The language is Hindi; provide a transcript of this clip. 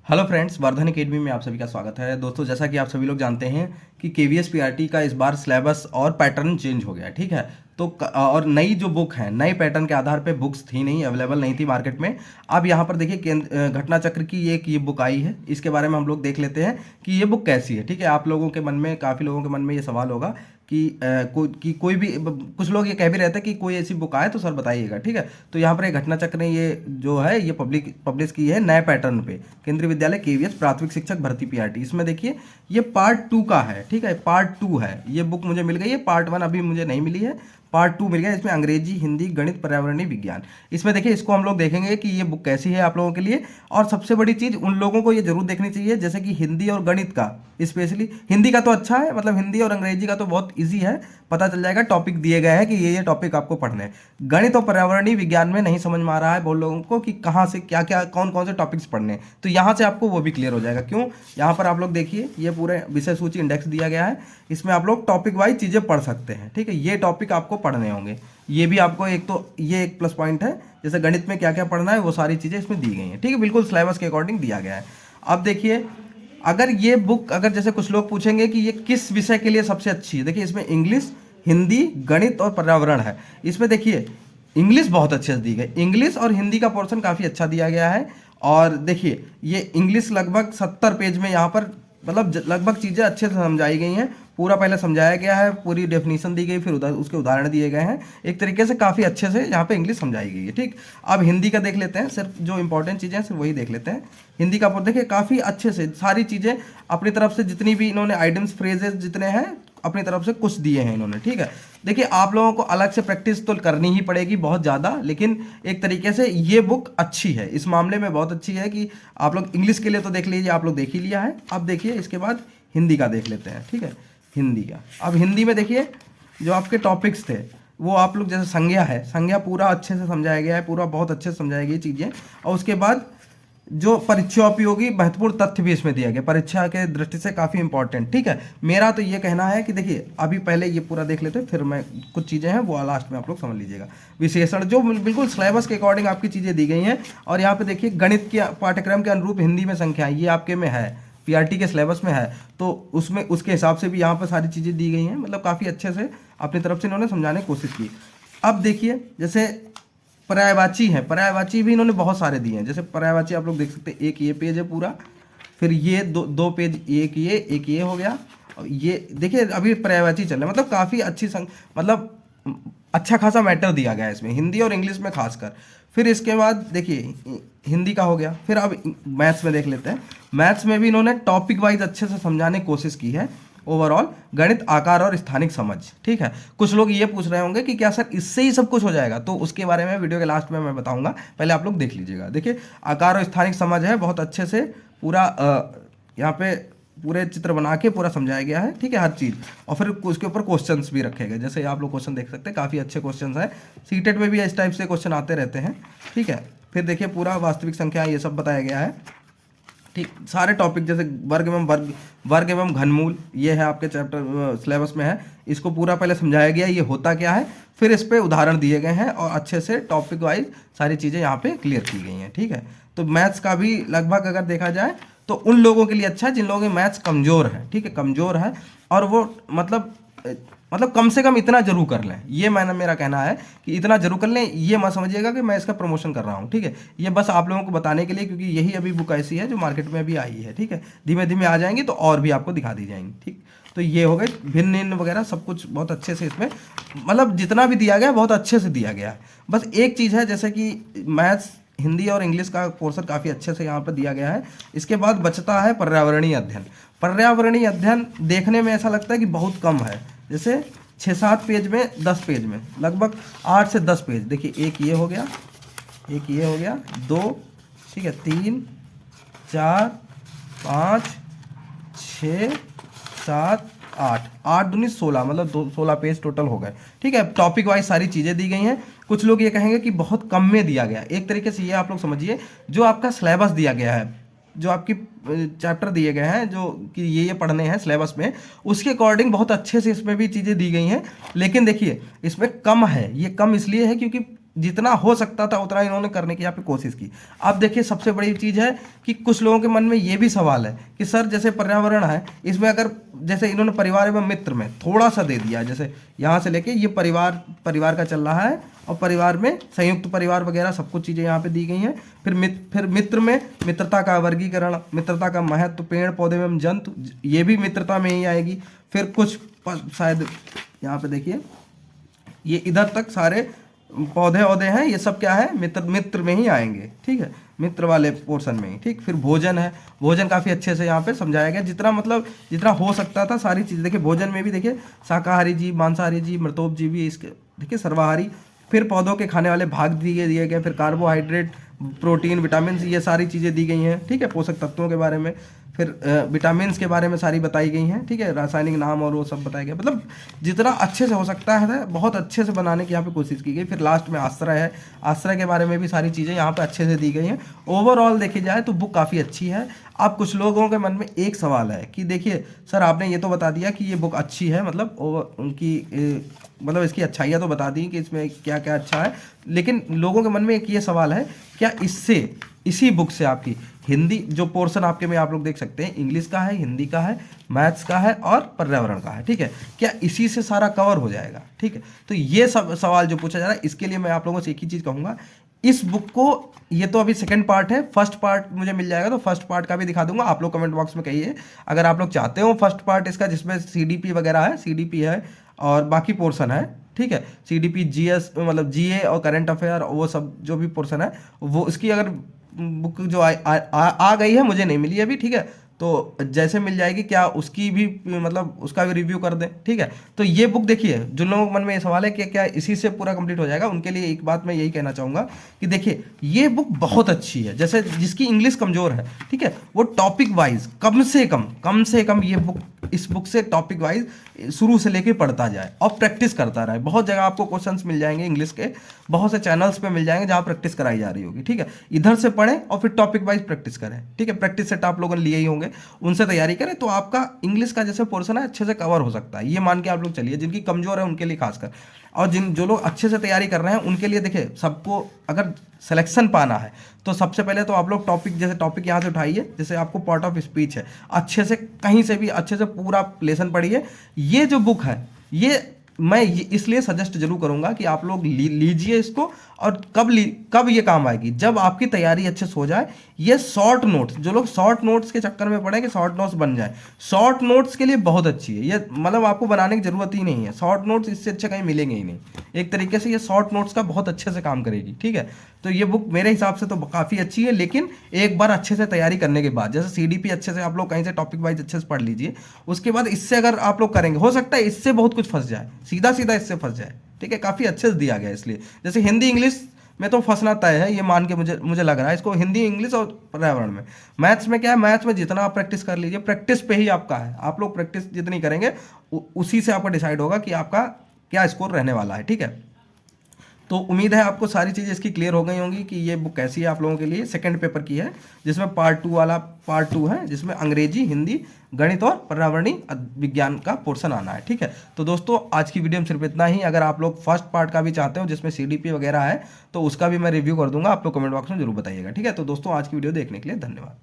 हेलो फ्रेंड्स, वर्धन एकेडमी में आप सभी का स्वागत है। दोस्तों, जैसा कि आप सभी लोग जानते हैं कि केवीएस पीआरटी का इस बार सिलेबस और पैटर्न चेंज हो गया है। ठीक है, तो और नई जो बुक है, नए पैटर्न के आधार पे बुक्स थी नहीं, अवेलेबल नहीं थी मार्केट में। अब यहाँ पर देखिए घटना चक्र की एक ये बुक आई है। इसके बारे में हम लोग देख लेते हैं कि ये बुक कैसी है। ठीक है, आप लोगों के मन में, काफ़ी लोगों के मन में ये सवाल होगा कि कोई भी, कुछ लोग ये कह भी रहते हैं कि कोई ऐसी बुक आए तो सर बताइएगा। ठीक है, तो यहाँ पर एक घटना चक्र ने ये जो है ये पब्लिश की है नए पैटर्न पे, केंद्रीय विद्यालय केवीएस प्राथमिक शिक्षक भर्ती पीआरटी। इसमें देखिए ये पार्ट 2 का है। ठीक है, पार्ट 2 है, ये बुक मुझे मिल गई है। पार्ट 1 अभी मुझे नहीं मिली है, पार्ट 2 मिल गया। इसमें अंग्रेजी, हिंदी, गणित, पर्यावरणीय विज्ञान। इसमें देखिए, इसको हम लोग देखेंगे कि ये बुक कैसी है आप लोगों के लिए। और सबसे बड़ी चीज़ उन लोगों को ये जरूर देखनी चाहिए जैसे कि हिंदी और गणित का, स्पेशली हिंदी का तो अच्छा है, मतलब हिंदी और अंग्रेजी का तो बहुत ईजी है, पता चल जाएगा। टॉपिक दिए गए हैं कि ये टॉपिक आपको पढ़ने हैं। गणित और पर्यावरणीय विज्ञान में नहीं समझ में आ रहा है बहुत लोगों को कि कहाँ से क्या क्या, कौन कौन से टॉपिक्स पढ़ने हैं, तो यहाँ से आपको वो भी क्लियर हो जाएगा। क्यों, यहाँ पर आप लोग देखिए, ये पूरे विषय सूची इंडेक्स दिया गया है। इसमें आप लोग टॉपिक वाइज चीज़ें पढ़ सकते हैं। ठीक है, ये टॉपिक आपको पढ़ने होंगे। ये भी आपको एक, तो ये एक प्लस पॉइंट है। जैसे गणित में क्या क्या पढ़ना है वो सारी चीज़ें इसमें दी गई हैं। ठीक है, बिल्कुल सिलेबस के अकॉर्डिंग दिया गया है। अब देखिए, अगर ये बुक, अगर जैसे कुछ लोग पूछेंगे कि ये किस विषय के लिए सबसे अच्छी है, देखिए इसमें इंग्लिश, हिंदी, गणित और पर्यावरण है। इसमें देखिए इंग्लिश बहुत अच्छे से दी गई, इंग्लिश और हिंदी का पोर्शन काफ़ी अच्छा दिया गया है। और देखिए ये इंग्लिश लगभग 70 पेज में यहाँ पर, मतलब लगभग चीज़ें अच्छे से समझाई गई हैं। पूरा पहले समझाया गया है, पूरी डेफिनेशन दी गई, फिर उसके उदाहरण दिए गए हैं। एक तरीके से काफ़ी अच्छे से यहाँ पे इंग्लिश समझाई गई है। ठीक, अब हिंदी का देख लेते हैं, सिर्फ जो इंपॉर्टेंट चीज़ें हैं सिर्फ वही देख लेते हैं। हिंदी का देखिए काफ़ी अच्छे से सारी चीज़ें अपनी तरफ से, जितनी भी इन्होंने आइटम्स, फ्रेजेस जितने हैं अपनी तरफ से कुछ दिए हैं इन्होंने। ठीक है, देखिए आप लोगों को अलग से प्रैक्टिस तो करनी ही पड़ेगी बहुत ज़्यादा, लेकिन एक तरीके से ये बुक अच्छी है, इस मामले में बहुत अच्छी है कि आप लोग इंग्लिश के लिए तो देख लीजिए, आप लोग देख ही लिया है। अब देखिए इसके बाद हिंदी का देख लेते हैं। ठीक है, हिंदी का, अब हिंदी में देखिए जो आपके टॉपिक्स थे वो आप लोग, जैसे संज्ञा है, संज्ञा पूरा अच्छे से समझाया गया है, पूरा बहुत अच्छे से समझाई गई चीज़ें। और उसके बाद जो परीक्षा उपयोगी महत्वपूर्ण तथ्य भी इसमें दिया गया, परीक्षा के दृष्टि से काफ़ी इंपॉर्टेंट। ठीक है, मेरा तो ये कहना है कि देखिए अभी पहले ये पूरा देख लेते हैं, फिर मैं कुछ चीज़ें हैं वो लास्ट में आप लोग समझ लीजिएगा। विशेषण जो बिल्कुल सिलेबस के अकॉर्डिंग आपकी चीज़ें दी गई हैं। और यहाँ पे देखिए गणित के पाठ्यक्रम के अनुरूप हिंदी में संख्याएं, ये आपके में है, पीआरटी के सिलेबस में है, तो उसमें उसके हिसाब से भी यहाँ पर सारी चीज़ें दी गई हैं। मतलब काफ़ी अच्छे से अपनी तरफ से इन्होंने समझाने की कोशिश की। अब देखिए जैसे पर्यायवाची है, पर्यायवाची भी इन्होंने बहुत सारे दिए हैं। जैसे पर्यायवाची आप लोग देख सकते हैं, एक ये पेज है पूरा, फिर ये दो पेज, एक ये हो गया। और ये देखिए अभी पर्यायवाची चल रहा है, मतलब काफ़ी अच्छी मतलब अच्छा खासा मैटर दिया गया है इसमें, हिंदी और इंग्लिश में खासकर। फिर इसके बाद देखिए हिंदी का हो गया, फिर अब मैथ्स में देख लेते हैं। मैथ्स में भी इन्होंने टॉपिक वाइज अच्छे से समझाने की कोशिश की है। ओवरऑल गणित, आकार और स्थानिक समझ। ठीक है, कुछ लोग ये पूछ रहे होंगे कि क्या सर इससे ही सब कुछ हो जाएगा, तो उसके बारे में वीडियो के लास्ट में मैं बताऊंगा, पहले आप लोग देख लीजिएगा। देखिए आकार और स्थानिक समझ है, बहुत अच्छे से पूरा यहाँ पे पूरे चित्र बना के पूरा समझाया गया है। ठीक है, हर चीज़। और फिर उसके ऊपर क्वेश्चंस भी रखे गए, जैसे आप लोग क्वेश्चन देख सकते हैं, काफ़ी अच्छे क्वेश्चंस हैं। सीटेट में भी इस टाइप से क्वेश्चन आते रहते हैं। ठीक है, फिर देखिए पूरा वास्तविक संख्या ये सब बताया गया है। ठीक, सारे टॉपिक जैसे वर्ग एवं घनमूल, ये है आपके चैप्टर सिलेबस में है। इसको पूरा पहले समझाया गया ये होता क्या है, फिर इस पे उदाहरण दिए गए हैं और अच्छे से टॉपिक वाइज सारी चीज़ें यहाँ पे क्लियर की गई हैं। ठीक है, तो मैथ्स का भी लगभग अगर देखा जाए तो उन लोगों के लिए अच्छा है जिन लोगों की मैथ्स कमज़ोर है। ठीक है, कमज़ोर है, और वो मतलब कम से कम इतना जरूर कर लें, ये मेरा कहना है कि इतना जरूर कर लें। ये मत समझिएगा कि मैं इसका प्रमोशन कर रहा हूँ। ठीक है, ये बस आप लोगों को बताने के लिए, क्योंकि यही अभी बुक ऐसी है जो मार्केट में अभी आई है। ठीक है, धीमे धीमे आ जाएंगी तो और भी आपको दिखा दी जाएंगी। ठीक, तो ये हो गए भिन्न वगैरह सब कुछ बहुत अच्छे से इसमें, मतलब जितना भी दिया गया बहुत अच्छे से दिया गया है। बस एक चीज़ है, जैसे कि मैथ्स, हिंदी और इंग्लिश का पोर्शन काफ़ी अच्छे से यहाँ पर दिया गया है। इसके बाद बचता है पर्यावरणीय अध्ययन। पर्यावरणीय अध्ययन देखने में ऐसा लगता है कि बहुत कम है, जैसे 6-7 पेज में, 10 पेज में, लगभग 8 से 10 पेज। देखिए एक ये हो गया, एक ये हो गया, 2, ठीक है, 3, 4, 5, 6, 7, 8, 8 दूनी 16, मतलब 16 पेज टोटल हो गए। ठीक है, टॉपिक वाइज सारी चीज़ें दी गई हैं। कुछ लोग ये कहेंगे कि बहुत कम में दिया गया। एक तरीके से ये आप लोग समझिए, जो आपका सिलेबस दिया गया है, जो आपकी चैप्टर दिए गए हैं, जो कि ये पढ़ने हैं सिलेबस में, उसके अकॉर्डिंग बहुत अच्छे से इसमें भी चीज़ें दी गई हैं। लेकिन देखिए इसमें कम है, ये कम इसलिए है क्योंकि जितना हो सकता था उतना इन्होंने करने की यहाँ पे कोशिश की। अब देखिए सबसे बड़ी चीज़ है कि कुछ लोगों के मन में ये भी सवाल है कि सर जैसे पर्यावरण है इसमें अगर जैसे इन्होंने परिवार एवं मित्र में थोड़ा सा दे दिया, जैसे यहाँ से लेके ये परिवार का चल रहा है और परिवार में संयुक्त परिवार वगैरह सब कुछ चीज़ें यहाँ पे दी गई हैं। फिर मित्र में मित्रता का वर्गीकरण, मित्रता का महत्व, पेड़ पौधे एवं जंतु, ये भी मित्रता में ही आएगी। फिर कुछ शायद यहाँ पे देखिए ये इधर तक सारे पौधे औधे हैं, ये सब क्या है मित्र में ही आएंगे, ठीक है, मित्र वाले पोर्शन में ही। ठीक, फिर भोजन है, भोजन काफ़ी अच्छे से यहाँ पे समझाया गया, जितना हो सकता था सारी चीज़। देखिए भोजन में भी देखिए शाकाहारी जीव, मांसाहारी जीव, मृतोप जीव, इसके देखिए सर्वाहारी। फिर पौधों के खाने वाले भाग दिए गए, फिर कार्बोहाइड्रेट, प्रोटीन, विटामिन, ये सारी चीज़ें दी गई हैं, ठीक है, पोषक तत्वों के बारे में। फिर विटामिन्स के बारे में सारी बताई गई हैं, ठीक है, रासायनिक नाम और वो सब बताया गया। मतलब जितना अच्छे से हो सकता है बहुत अच्छे से बनाने की यहाँ पे कोशिश की गई। फिर लास्ट में आश्रय है, आश्रय के बारे में भी सारी चीज़ें यहाँ पे अच्छे से दी गई हैं। ओवरऑल देखी जाए तो बुक काफ़ी अच्छी है। अब कुछ लोगों के मन में एक सवाल है कि देखिए सर आपने ये तो बता दिया कि ये बुक अच्छी है, मतलब उनकी मतलब इसकी अच्छाइयाँ तो बता दी कि इसमें क्या क्या अच्छा है, लेकिन लोगों के मन में एक ये सवाल है क्या इसी बुक से आपकी हिंदी जो पोर्शन आपके में आप लोग देख सकते हैं, इंग्लिश का है, हिंदी का है, मैथ्स का है और पर्यावरण का है, ठीक है, क्या इसी से सारा कवर हो जाएगा? ठीक है, तो ये सब सवाल जो पूछा जा रहा है इसके लिए मैं आप लोगों से एक ही चीज़ कहूँगा, इस बुक को, ये तो अभी सेकंड पार्ट है, फर्स्ट पार्ट मुझे मिल जाएगा तो फर्स्ट पार्ट का भी दिखा दूंगा, आप लोग कमेंट बॉक्स में कहिए अगर आप लोग चाहते हो फर्स्ट पार्ट इसका, जिसमें सीडीपी वगैरह है, सीडीपी है और बाकी पोर्शन है, ठीक है, सीडीपी, जीएस मतलब जीए और करंट अफेयर, वो सब जो भी पोर्शन है वो इसकी अगर बुक जो आ गई है, मुझे नहीं मिली अभी, ठीक है, तो जैसे मिल जाएगी क्या उसकी भी मतलब उसका भी रिव्यू कर दें, ठीक है। तो ये बुक देखिए, जिन लोगों के मन में ये सवाल है कि क्या इसी से पूरा कंप्लीट हो जाएगा, उनके लिए एक बात मैं यही कहना चाहूँगा कि देखिए ये बुक बहुत अच्छी है। जैसे जिसकी इंग्लिश कमज़ोर है, ठीक है, वो टॉपिक वाइज कम से कम ये बुक, इस बुक से टॉपिक वाइज शुरू से लेके पढ़ता जाए और प्रैक्टिस करता रहे। बहुत जगह आपको क्वेश्चंस मिल जाएंगे इंग्लिश के, बहुत से चैनल्स पे मिल जाएंगे जहाँ प्रैक्टिस कराई जा रही होगी, ठीक है, इधर से पढ़ें और फिर टॉपिक वाइज प्रैक्टिस करें, ठीक है, प्रैक्टिस सेट आप लोगों ने लिए ही होंगे, उनसे तैयारी करें तो आपका इंग्लिश का जैसे पोर्शन है अच्छे से कवर हो सकता है, ये मान के आप लोग चलिए। जिनकी कमजोर है उनके लिए खासकर, और जो लोग अच्छे से तैयारी कर रहे हैं उनके लिए देखिए, सबको अगर सिलेक्शन पाना है तो सबसे पहले तो आप लोग जैसे टॉपिक यहाँ से उठाइए, जैसे आपको पार्ट ऑफ स्पीच है, अच्छे से कहीं से भी अच्छे से पूरा लेसन पढ़िए। ये जो बुक है ये मैं इसलिए सजेस्ट जरूर करूंगा कि आप लोग लीजिए इसको, और कब ये काम आएगी, जब आपकी तैयारी अच्छे से हो जाए। ये शॉर्ट नोट्स, जो लोग शॉर्ट नोट्स के चक्कर में पड़े कि शॉर्ट नोट्स बन जाए, शॉर्ट नोट्स के लिए बहुत अच्छी है ये, मतलब आपको बनाने की जरूरत ही नहीं है, शॉर्ट नोट्स इससे अच्छे कहीं मिलेंगे ही नहीं। एक तरीके से ये शॉर्ट नोट्स का बहुत अच्छे से काम करेगी, ठीक है। तो ये बुक मेरे हिसाब से तो काफ़ी अच्छी है, लेकिन एक बार अच्छे से तैयारी करने के बाद, जैसे सीडीपी अच्छे से आप लोग कहीं से टॉपिक वाइज अच्छे से पढ़ लीजिए, उसके बाद इससे अगर आप लोग करेंगे, हो सकता है इससे बहुत कुछ फंस जाए, सीधा इससे फंस जाए, ठीक है, काफ़ी अच्छे से दिया गया इसलिए। जैसे हिंदी इंग्लिश में तो फंसना तय है, ये मान के मुझे लग रहा है इसको, हिंदी इंग्लिश और पर्यावरण में। मैथ्स में क्या है, मैथ्स में जितना आप प्रैक्टिस कर लीजिए, प्रैक्टिस पे ही आपका है, आप लोग प्रैक्टिस जितनी करेंगे उसी से आपका डिसाइड होगा कि आपका क्या स्कोर रहने वाला है, ठीक है। तो उम्मीद है आपको सारी चीज़ें इसकी क्लियर हो गई होंगी कि ये बुक कैसी है आप लोगों के लिए। सेकंड पेपर की है, जिसमें पार्ट टू है, जिसमें अंग्रेजी, हिंदी, गणित और पर्यावरणीय विज्ञान का पोर्शन आना है, ठीक है। तो दोस्तों आज की वीडियो में सिर्फ इतना ही। अगर आप लोग फर्स्ट पार्ट का भी चाहते हो जिसमें सीडीपी वगैरह है तो उसका भी मैं रिव्यू कर दूंगा, आप लोग कमेंट बॉक्स में जरूर बताइएगा, ठीक है। तो दोस्तों आज की वीडियो देखने के लिए धन्यवाद।